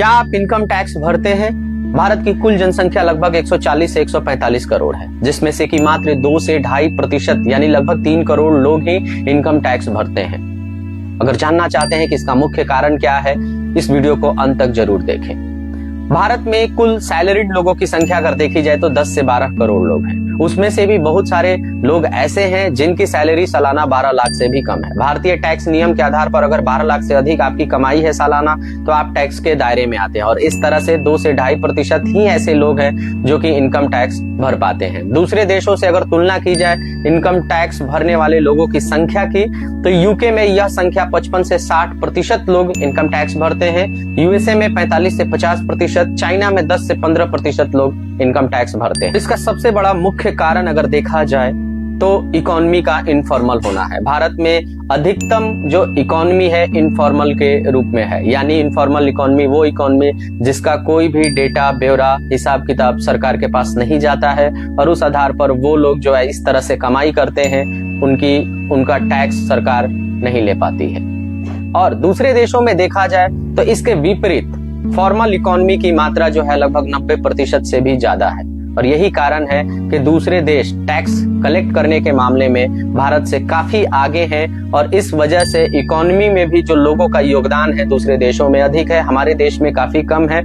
क्या आप income tax भरते हैं? भारत की कुल जनसंख्या लगभग 140 से 145 करोड़ है, जिसमें से कि मात्र 2 से 2.5% यानी लगभग 3 करोड़ लोग ही इनकम टैक्स भरते हैं। अगर जानना चाहते हैं कि इसका मुख्य कारण क्या है, इस वीडियो को अंत तक जरूर देखें। भारत में कुल सैलरीड लोगों की संख्या अगर देखी जाए तो 10 से 12 करोड़ लोग हैं। उसमें से भी बहुत सारे लोग ऐसे हैं जिनकी सैलरी सालाना 12 लाख से भी कम है। भारतीय टैक्स नियम के आधार पर अगर 12 लाख से अधिक आपकी कमाई है सालाना, तो आप टैक्स के दायरे में आते हैं और इस तरह से 2 से 2.5% ही ऐसे लोग हैं जो कि इनकम टैक्स भर पाते हैं। दूसरे देशों से अगर तुलना की जाए इनकम टैक्स भरने वाले लोगों की संख्या की, तो यूके में यह संख्या 55 से 60% लोग इनकम टैक्स भरते हैं, यूएसए में 45 से 50%, चाइना में 10 से 15% लोग इनकम टैक्स भरते हैं। इसका सबसे बड़ा मुख्य कारण अगर देखा जाए तो इकोनॉमी का इनफॉर्मल होना है। भारत में अधिकतम जो इकोनॉमी है इनफॉर्मल के रूप में है, यानी इनफॉर्मल इकोनॉमी वो इकोनॉमी जिसका कोई भी डेटा, ब्यौरा, हिसाब किताब सरकार के पास नहीं जाता है और उस आधार पर वो लोग जो है इस तरह से कमाई करते हैं, उनका टैक्स सरकार नहीं ले पाती है। और दूसरे देशों में देखा जाए तो इसके विपरीत फॉर्मल इकोनॉमी की मात्रा जो है लगभग 90% से भी ज्यादा है और यही कारण है कि दूसरे देश टैक्स कलेक्ट करने के मामले में भारत से काफी आगे हैं और इस वजह से इकोनॉमी में भी जो लोगों का योगदान है दूसरे देशों में अधिक है, हमारे देश में काफी कम है।